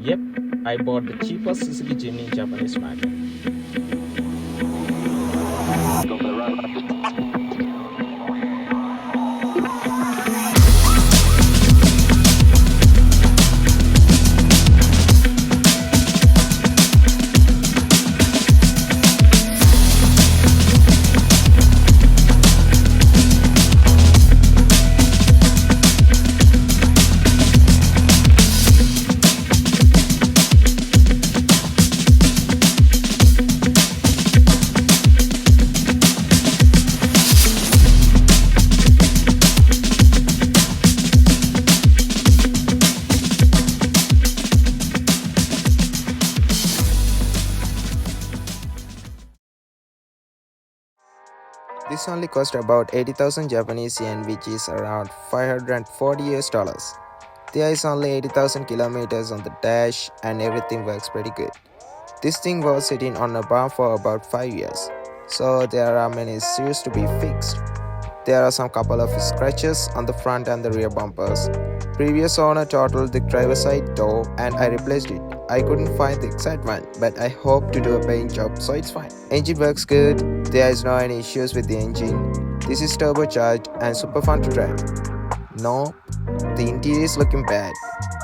Yep, I bought the cheapest Suzuki Jimny in Japanese market. This only cost about 80,000 Japanese yen, which is around 540 US dollars. There is only 80,000 kilometers on the dash and everything works pretty good. This thing was sitting on a bar for about 5 years, so there are many issues to be fixed. There are some couple of scratches on the front and the rear bumpers. Previous owner totaled the driver's side door and I replaced it. I couldn't find the exact one, but I hope to do a paint job so it's fine. Engine works good, there is no any issues with the engine. This is turbocharged and super fun to drive. No, the interior is looking bad.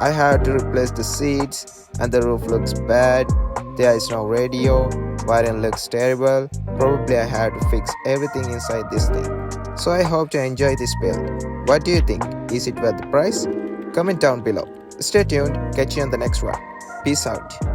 I had to replace the seats and the roof looks bad. There is no radio, wiring looks terrible. Probably I had to fix everything inside this thing. So I hope to enjoy this build. What do you think? Is it worth the price? Comment down below. Stay tuned, catch you on the next one. Peace out.